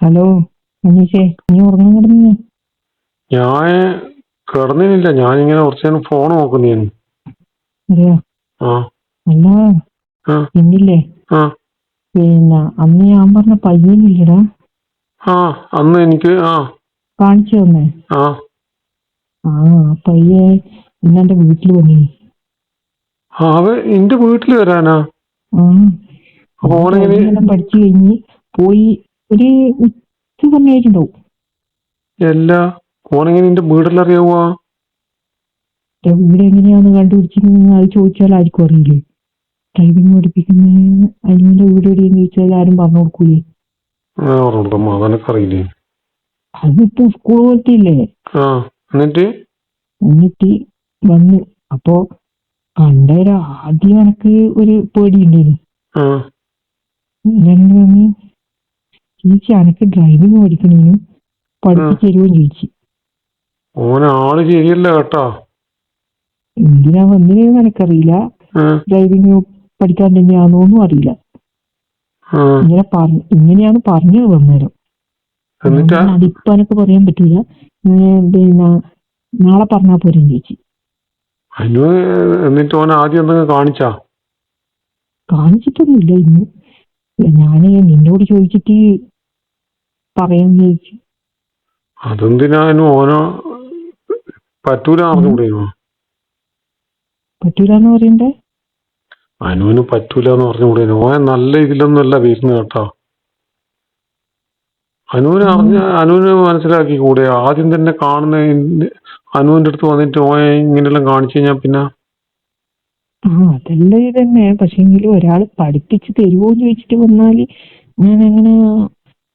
Hello അനീഷേ, നീ ഉറങ്ങാൻ കിടന്നു? ഞാൻ കിടന്നില്ല. ഞാനിങ്ങനെ കുറച്ചു നേരം ഫോൺ നോക്കുന്നേന്. അറിയാ ആ അല്ല, ആ ഇന്നില്ലേ ആ അന്ന് ഞാൻ പറഞ്ഞ പയ്യനില്ലടാ, ആ അന്ന് എനിക്ക് കാണിച്ചു തന്നേ. ആ ആ പയ്യെ ഇന്നെന്റെ വീട്ടിൽ വന്നി. അവൻ എന്റെ വീട്ടിൽ വരാനാ? ആ അപ്പൊ ഓനെങ്ങനെ? ഡ്രൈവിംഗ് എല്ലാം പഠിച്ചു കഴിഞ്ഞ് പോയി ഒരു ഉച്ച സമയമായിട്ടുണ്ടാവും. എല്ലാ ഓനെങ്ങനെ എന്റെ വീടെല്ലാം അറിയാവുക? വീട് എങ്ങനെയാന്ന് കണ്ടുപിടിച്ചിരുന്ന അത് ചോദിച്ചാൽ ആർക്കും അറിയില്ലേ. ഡ്രൈവിംഗ് പഠിപ്പിക്കുന്ന അനിയന്റെ വീട് എവിടെയെന്ന് ചോദിച്ചാൽ ആരും പറഞ്ഞു കൊടുക്കൂലേ. അതെനക്ക് അറിയില്ലേ. അതിപ്പോ സ്കൂൾ പോലത്തെ ഇല്ലേ. ആ എന്നിട്ട് വന്ന് അപ്പോ കണ്ടേരം ആദ്യം എനക്ക് ഒരു പേടിയുണ്ടായിരുന്നു. ആ ചേച്ചി എനക്ക് ഡ്രൈവിംഗ് പഠിക്കണേനും പഠിപ്പിച്ചു തരുമോന്ന് ചോദിച്ചു. ആള് ശരിയല്ല കേട്ടാ. എന്തിനാ വന്നതെന്ന് എനക്കറിയില്ല. ഡ്രൈവിംഗ് പഠിക്കാൻ തന്നെയാണോന്നും അറിയില്ല. ഇങ്ങനെയാണ് പറഞ്ഞത് വന്നേരം. അതിപ്പോ എനക്ക് പറയാൻ പറ്റൂല. നാളെ പറഞ്ഞാ പോരും ചേച്ചി. എന്നിട്ട് ഓൻ ആദ്യം എന്തെങ്കിലും കാണിച്ചിട്ടൊന്നുമില്ല. ഇന്ന് ഞാന് നിന്നോട് ചോദിച്ചിട്ട് പറയാന്ന് ചോദിച്ചു. അതെന്തിനാനും ഓനോ പറ്റൂല അറിഞ്ഞുകൂടെയോ? പറ്റൂലെന്ന് പറയണ്ടേ? അനുവിന് പറ്റൂലെന്ന് പറഞ്ഞുകൂടെയോ? ഓൻ നല്ല ഇതിലൊന്നും അല്ല വരുന്നത് കേട്ടോ. അനുവിന് മനസ്സിലാക്കി കൂടെ? ആദ്യം തന്നെ കാണുന്ന അനുവിന്റെ അടുത്ത് വന്നിട്ട് ഓൻ ഇങ്ങനെല്ലാം കാണിച്ചു കഴിഞ്ഞാ പിന്നെ അതെല്ലാം ഇത് തന്നെ. പക്ഷെങ്കിലും ഒരാൾ പഠിപ്പിച്ച് തരുമോന്ന് ചോദിച്ചിട്ട് വന്നാല് ഞാൻ എങ്ങനെ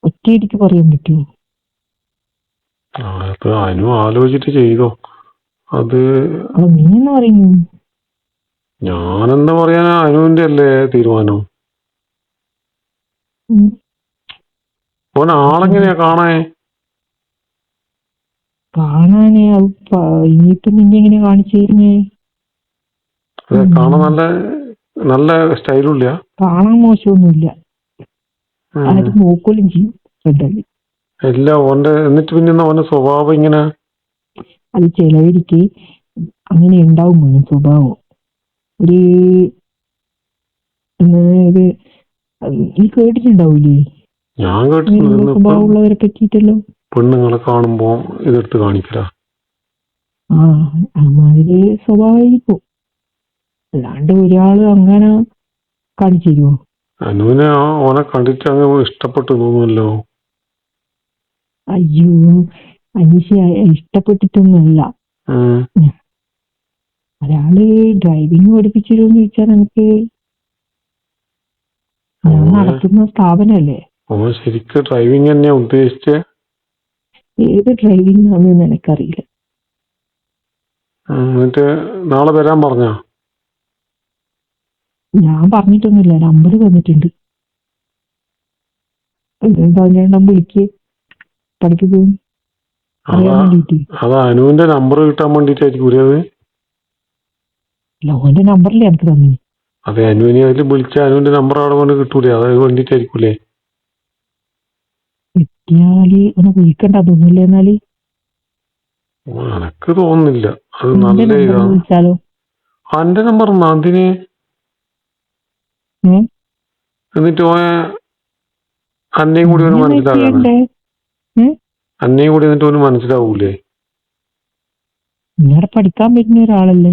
ഒറ്റയടിക്ക് പറയാൻ പറ്റുമോ? അത് അനു ആലോചിച്ചിട്ട് ചെയ്തോ. അത് നീ എന്ന് പറയുന്നു. ഞാനെന്താ പറയാനാ? അനുവിന്റെ അല്ലേ തീരുമാനം. ഓൻ ആളെങ്ങനെയാ കാണാനേ ഇനിയിപ്പൊ നിന്നെ എങ്ങനെ കാണിച്ചു തരുന്നേ? കാണാൻ നല്ല സ്റ്റൈലുള്ള. കാണാൻ മോശമൊന്നുമില്ല. ആരും നോക്കലും ചെയ്യും. അല്ല ഓന്റെ എന്നിട്ട് പിന്നെ ഓന്റെ സ്വഭാവം ഇങ്ങനെ? അത് ചിലവർക്ക് അങ്ങനെ ഉണ്ടാവും സ്വഭാവം. ഒരു നീ കേട്ടിട്ടുണ്ടാവൂലേ? ഞാൻ കേട്ടിട്ടുണ്ട്. സ്വഭാവമുള്ളവരെ പറ്റിയിട്ടല്ലോ. പെണ്ണുങ്ങളെ കാണുമ്പോ ഇതെടുത്ത് കാണിക്കല. അമാതിരി സ്വഭാവമായിരിക്കും. അല്ലാണ്ട് ഒരാള് അങ്ങനെ കാണിച്ചു തരുമോ? അനുവിനെ ഓനെ കണ്ടിട്ട് അങ്ങ് ഇഷ്ടപ്പെട്ടു തോന്നുമല്ലോ. അയ്യോ അനീഷ, ഇഷ്ടപ്പെട്ടിട്ടൊന്നുമല്ല. ഒരാള് ഡ്രൈവിംഗ് പഠിപ്പിച്ചിരുന്ന് ചോദിച്ചാൽ നമുക്ക് ഞാൻ നടത്തുന്ന സ്ഥാപനല്ലേ. ഓൻ ശരിക്കും ഡ്രൈവിംഗ് തന്നെയാ ഉദ്ദേശിച്ചേ? ഏത് ഡ്രൈവിംഗ് ആണെന്ന് എനിക്കറിയില്ല. എന്നിട്ട് നാളെ വരാൻ പറഞ്ഞ? ഞാൻ പറഞ്ഞിട്ടൊന്നുമില്ല. നമ്പർ തന്നിട്ടുണ്ട്. വിളിക്ക് പഠിപ്പിക്കും അറിയാൻ വേണ്ടിട്ട്. അത് അനുവിന്റെ നമ്പർ കിട്ടാൻ വേണ്ടിട്ടായിരിക്കും. ഓന്റെ നമ്പറില്ലേ എനിക്ക് തന്നെ. അതെ, അനുവിനെ അതിൽ വിളിച്ച അനുവിന്റെ നമ്പർ അവിടെ കൊണ്ട് കിട്ടൂലേ? അത് വേണ്ടിട്ടായിരിക്കൂലേ? എത്തിയാല് ഒന്ന് വിളിക്കണ്ട തോന്നില്ല. എന്നാല് എനക്ക് തോന്നുന്നില്ല. അത് നല്ല വിളിച്ചാലോ? എന്റെ നമ്പർ അതിന്. എന്നിട്ട് അന്നേയും കൂടി ഒന്ന് മനസ്സിലാകാണ്. അന്നേയും കൂടി എന്നിട്ട് ഒന്ന് മനസ്സിലാവൂലേ? ഇങ്ങനെ പഠിക്കാൻ പറ്റുന്ന ഒരാളല്ലേ.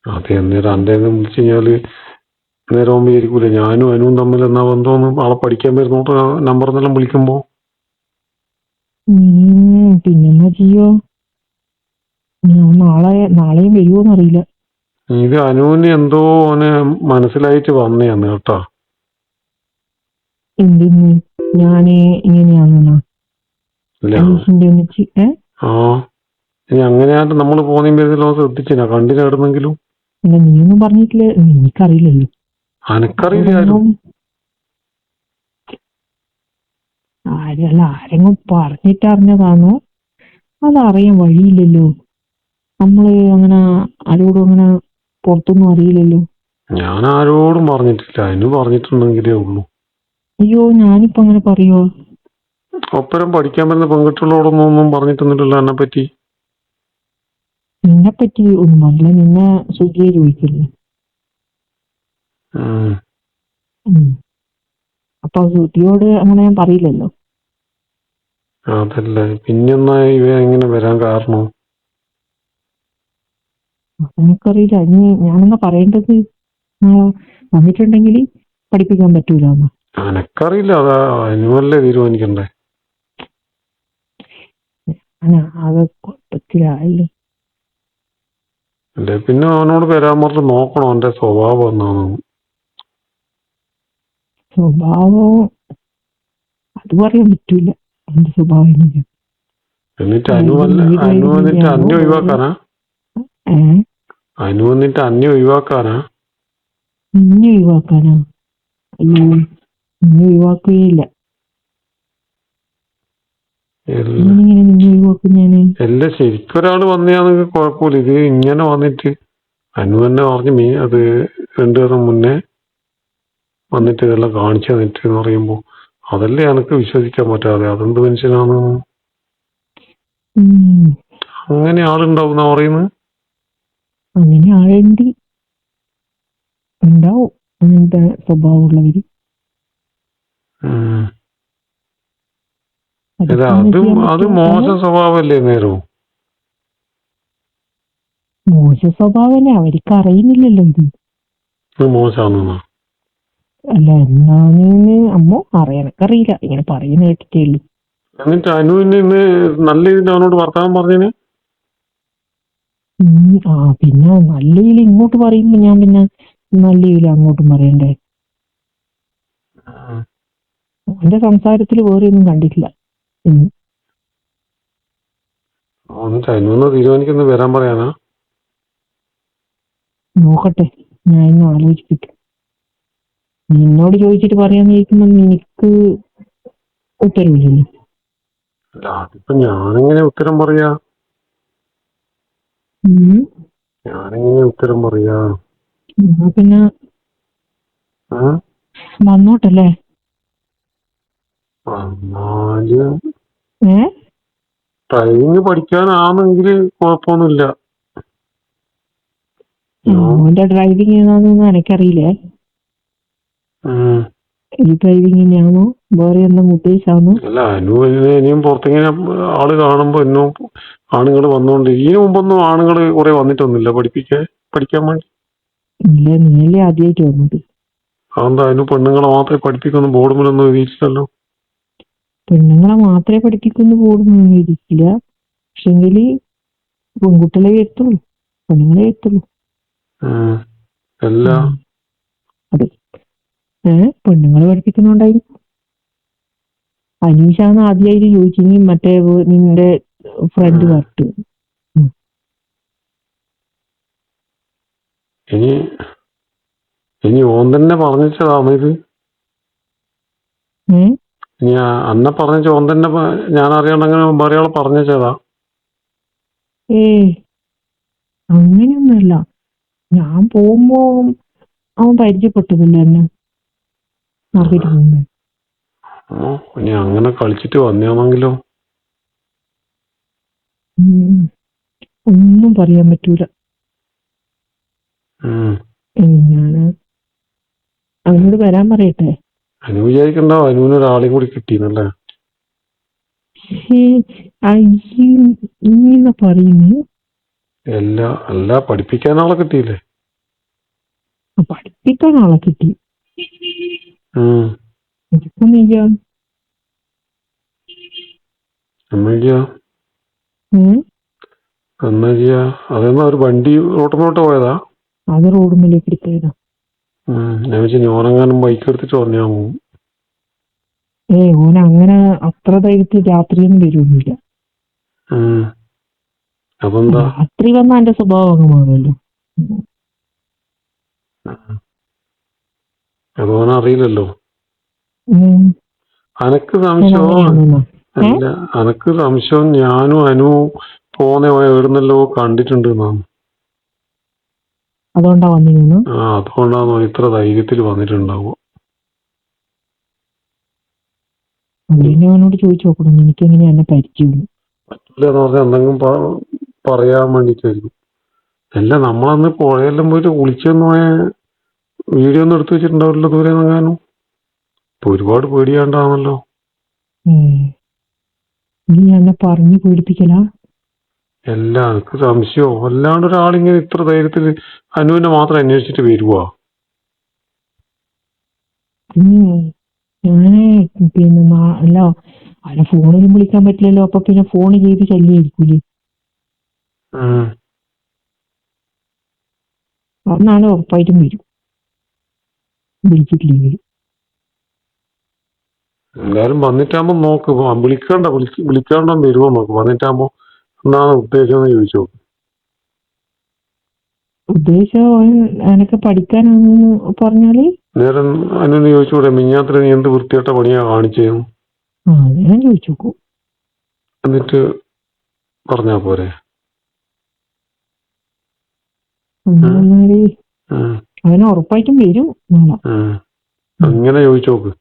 അതെ, അന്നേരം അന്റെ വിളിച്ചു കഴിഞ്ഞാല് നേരം ആകുമ്പോ ആയിരിക്കൂലേ ഞാനും അനുവും തമ്മിൽ എന്നാ ബന്ധമൊന്നും ആളെ പഠിക്കാൻ വരുന്നോട്ട് നമ്പറെന്നെല്ലാം വിളിക്കുമ്പോ. പിന്നെന്നാ ചെയ്യോ? നാളെയും വരുമോന്നറിയില്ല. ഇത് അനുവിന് എന്തോ ഓനെ മനസ്സിലായിട്ട് വന്നയാന്ന് കേട്ടാ. എന്തെന്ന്? ഞാന് ഇങ്ങനെയാണെന്നാ? ഇനി അങ്ങനെയാണ്ട് നമ്മള് പോന്നോ ശ്രദ്ധിച്ചില്ല, കണ്ടിനാടുന്നെങ്കിലും. നീയൊന്നും പറഞ്ഞിട്ടില്ല. എനിക്കറിയില്ലല്ലോ. അനക്കറിയില്ല. ആരെങ്കിലും പറഞ്ഞിട്ടറിഞ്ഞതാണോ? അതറിയാൻ വഴിയില്ലല്ലോ. നമ്മള് അങ്ങനെ ആരോടും അങ്ങനെ പുറത്തൊന്നും അറിയില്ലല്ലോ. ഞാൻ ആരോടും പറഞ്ഞിട്ടില്ല. അതിന് പറഞ്ഞിട്ടുണ്ടെങ്കിലേ ഉള്ളൂ. അയ്യോ, ഞാനിപ്പോ അങ്ങനെ പറയുവോ? ഒപ്പരം പഠിക്കാൻ വരുന്ന പെൺകുട്ടികളോടൊന്നും ഒന്നും പറഞ്ഞിട്ടൊന്നുമില്ലല്ലോ എന്നെ പറ്റി. നിന്നെ പറ്റി ഒന്നും പറഞ്ഞില്ല, നിന്നെ സുഖിയെ ചോദിക്കില്ലേ. അപ്പൊ സുഖിയോട് അങ്ങനെ ഞാൻ പറയില്ലല്ലോ. അതല്ല, പിന്നെന്നാ ഇവ എങ്ങനെ വരാൻ കാരണം? എനിക്കറിയില്ല. ഇനി ഞാനെന്നാ പറയേണ്ടത്? വന്നിട്ടുണ്ടെങ്കിൽ പഠിപ്പിക്കാൻ പറ്റൂലെന്ന്. എനക്കറിയില്ല, അതാ അനുവല്ലേ തീരുമാനിക്കണ്ടേ. ആകെ കുഴപ്പത്തിലായല്ലോ. അല്ലെ പിന്നെ അവനോട് വരാൻ പറഞ്ഞ് നോക്കണം അവന്റെ സ്വഭാവം എന്നാണ്. സ്വഭാവം അത് പറയാൻ പറ്റൂല, എന്റെ സ്വഭാവം എങ്ങനെയാ. എന്നിട്ട് അനു വന്നിട്ട് അന്യ ഒഴിവാക്കാനാ? അനു വന്നിട്ട് അന്യ ഒഴിവാക്കാനാ? നിന്നെ ഒഴിവാക്കാനാ? അയ്യോ, നിന്നെ ഒഴിവാക്കുകയില്ല. എങ്ങനെ നിന്നെ ഒഴിവാക്കും ഞാന്? എല്ലാം ശരിക്കൊരാള് വന്നയാണെങ്കിൽ കുഴപ്പമില്ല. ഇത് ഇങ്ങനെ വന്നിട്ട് അനു തന്നെ പറഞ്ഞ് അത് 2 ദിവസം മുന്നേ വന്നിട്ട് ഇതെല്ലാം കാണിച്ചു തന്നിട്ട് എന്ന് പറയുമ്പോ അതല്ലേ എനക്ക് വിശ്വസിക്കാൻ പറ്റാതെ. അതെന്ത് മനുഷ്യനാണ്? അങ്ങനെ ആളുണ്ടാവും പറയുന്നത്. അങ്ങനെ ആളുണ്ട്, ഉണ്ടാവും അങ്ങനത്തെ സ്വഭാവമുള്ളവര്. അത് മോശം സ്വഭാവല്ലേ നേരവും? മോശ സ്വഭാവല്ലേ, അവർക്ക് അറിയുന്നില്ലല്ലോ ഇത് മോശമാണെന്നാ. അല്ല എന്നാന്ന് അമ്മ എനക്കറിയില്ല, ഇങ്ങനെ പറയുന്ന കേട്ടിട്ടേ ഉള്ളൂ. എന്നിട്ട് അനുവിന് ഇന്ന് നല്ല രീതിയിൽ അവനോട് വർത്തമാനം പറഞ്ഞതിന് പിന്നെ നല്ല രീതിയിൽ ഇങ്ങോട്ട് പറയുമ്പോ ഞാൻ പിന്നെ നല്ല രീതിയിൽ അങ്ങോട്ടും പറയണ്ടേ. അവന്റെ സംസാരത്തിൽ വേറെ ഒന്നും കണ്ടിട്ടില്ല. അനുവെന്ന് തീരുമാനിക്കുന്നത് വരാൻ പറയാനാ? നോക്കട്ടെ, ഞാൻ ഇന്ന് ആലോചിക്കട്ടെ. നിന്നോട് ചോദിച്ചിട്ട് പറയാന്ന് ചോദിക്കുമ്പോ നിനക്ക് ഉത്തരവില്ലല്ലോ. അതിപ്പോ ഞാനെങ്ങനെ ഉത്തരം പറയാ? പിന്നെ വന്നോട്ടല്ലേ. ഡ്രൈവിംഗ് പഠിക്കാനാണെങ്കിൽ കുഴപ്പമൊന്നുമില്ല. അവന്റെ ഡ്രൈവിംഗ് ഏതാണെന്നൊന്നും എനിക്കറിയില്ലേ. ഈ ഡ്രൈവിംഗ് തന്നെയാണോ വേറെ എന്തെങ്കിലും ഉദ്ദേശാണോ? അല്ല, ഇനിയും പുറത്തിങ്ങനെ ആള് കാണുമ്പോ ഇന്നും ആണുങ്ങൾ വന്നോണ്ട് ഇതിനു മുമ്പൊന്നും ആണുങ്ങൾ കുറെ വന്നിട്ടൊന്നുമില്ല പഠിക്കാൻ വേണ്ടി. ഇല്ല, നീയല്ലേ ആദ്യമായിട്ട് വന്നത്. അതെന്താ അതിന് പെണ്ണുങ്ങളെ മാത്രമേ പഠിപ്പിക്കുന്നു ബോർഡിലൊന്നും എഴുതിയിട്ടില്ലല്ലോ. പെണ്ണുങ്ങളെ മാത്രമേ പഠിപ്പിക്കുന്നു ബോർഡൊന്നും എഴുതിയിട്ടില്ല. പക്ഷെങ്കില് പെൺകുട്ടികളെ എത്തുള്ളൂ, പെണ്ണുങ്ങളെ എത്തുള്ളൂ. അത് പെണ്ണുങ്ങളെ പഠിപ്പിക്കുന്നുണ്ടായിരിക്കും. അനീഷാന്ന് ആദ്യമായിട്ട് ചോദിച്ചെങ്കിൽ മറ്റേ നിന്റെ ഫ്രണ്ട് പറഞ്ഞു. ഇനി ഓൻ തന്നെ പറഞ്ഞതാണ് ഇത്. ഇനി അന്നെ പറഞ്ഞ ഓൻ തന്നെ ഞാൻ അറിയണ്ടെങ്കിൽ വേറെയാളെ പറഞ്ഞതാ. അങ്ങനെയൊന്നുമല്ല, ഞാൻ പോകുമ്പോ അവൻ പരിചയപ്പെട്ടതല്ലേ എന്നെ അറിയിട്ട് പോകുമ്പോ. ഇനി അങ്ങനെ കളിച്ചിട്ട് വന്നാണെങ്കിലോ? ഒന്നും പറയാൻ പറ്റൂല. ഞാന് അവനോട് വരാൻ പറയട്ടെ. അനു വിചാരിക്കണ്ടോ അനുവിന് ഒരാളെ കൂടി കിട്ടിയെന്നല്ലേ? ഇങ്ങനെ പറയുന്നു. അല്ല പഠിപ്പിക്കാൻ ആളെ കിട്ടിയില്ലേ? പഠിപ്പിക്കാൻ ആളെ കിട്ടി. അതെന്നാ ഒരു വണ്ടി റോട്ടിലോട്ട് പോയതാ? അത് റോഡുമ്മിലേക്ക് എടുത്തതാ. ഞാൻ വെച്ചാ ഞാനെങ്ങാനും ബൈക്ക് എടുത്തിട്ട് പറഞ്ഞാ പോകും. ഓന അങ്ങനെ അത്ര ധൈര്യത്തിൽ രാത്രിയൊന്നും വരുമൊന്നുമില്ല. അതെന്താ? രാത്രി വന്നാ എന്റെ സ്വഭാവം അങ്ങ് മാറുമല്ലോ. അതോന അറിയില്ലല്ലോ. അനക്ക് സംശയം ഞാനും അനു പോന്നെ എവിടുന്നല്ലോ കണ്ടിട്ടുണ്ട് എന്നാണ്. അതുകൊണ്ടാ വന്നിരുന്നു. അതുകൊണ്ടാണോ ഇത്ര ധൈര്യത്തിൽ വന്നിട്ടുണ്ടാവുക? അത് പിന്നെ അവനോട് ചോദിച്ചു നോക്കണം, എനിക്ക് എങ്ങനെയാ എന്നെ പരിചയം. പറ്റൂല എന്ന് പറഞ്ഞാൽ എന്തെങ്കിലും പറയാൻ വേണ്ടിട്ടായിരിക്കും. അല്ല, നമ്മളന്ന് പുഴയെല്ലാം പോയിട്ട് കുളിച്ചെന്ന് പോയ വീഡിയോ ഒന്നും എടുത്തു വെച്ചിട്ടുണ്ടാവില്ല ദൂരെ നിന്നെങ്ങാനും. ഇപ്പൊ ഒരുപാട് പേടിയാണ്ടാണല്ലോ. നീ എന്നെ പറഞ്ഞു പേടിപ്പിക്കല. എല്ലാം എനിക്ക് സംശയമോ. അല്ലാണ്ട് ഒരാളിങ്ങനെ ഇത്ര ധൈര്യത്തിൽ അനുവിനെ മാത്രം അന്വേഷിച്ചിട്ട് വരുവാ. ഞാന് പിന്നെ അല്ല അല്ല ഫോണിലും വിളിക്കാൻ പറ്റില്ലല്ലോ. അപ്പൊ പിന്നെ ഫോൺ ചെയ്ത് ശല്യായിരിക്കൂലേ. അന്നാണ് ഉറപ്പായിട്ടും വരും, വിളിച്ചിട്ടില്ലെങ്കിൽ. എന്തായാലും വന്നിട്ടാകുമ്പോ നോക്ക്, വിളിക്കാണ്ടോ വരുമോ നോക്ക്. വന്നിട്ടാകുമ്പോ എന്താണ് ഉദ്ദേശം എന്ന് ചോദിച്ചോ. ഉദ്ദേശം എനക്ക് പഠിക്കാനാണെന്ന് പറഞ്ഞാല് നേരം അനുവിന് ചോദിച്ചുകൂടെ, മിഞ്ഞാത്ര നീ എന്ത് വൃത്തിയായിട്ട പണിയാ കാണിച്ചേന്നു? അത് ഞാൻ ചോദിച്ചു നോക്കൂ. എന്നിട്ട് പറഞ്ഞാ പോരെ. അവന് ഉറപ്പായിട്ടും വരും നാളെ. അങ്ങനെ ചോദിച്ചു നോക്ക്.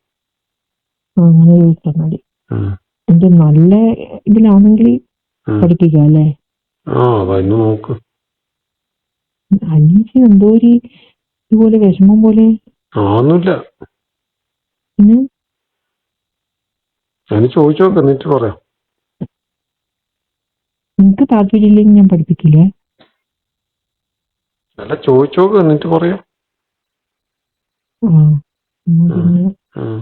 അങ്ങനെ ചോദിച്ചാൽ മതി. എന്റെ നല്ല ഇതിലാണെങ്കിൽ പഠിപ്പിക്കാം അല്ലേ. അതന്നെ നോക്ക്. അനീഷ് എന്തോ ഒരു ഇതുപോലെ വിഷമം പോലെ. ഒന്നുമില്ല, ഞാൻ ചോദിച്ചു നോക്ക് എന്നിട്ട് പറയാം. നിനക്ക് താല്പര്യമില്ലെങ്കിൽ ഞാൻ പഠിപ്പിക്കില്ലേ. അല്ല, ചോദിച്ചു നോക്ക് എന്നിട്ട് പറയാം.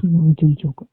പിന്നെ ചോദിച്ചു നോക്കാം.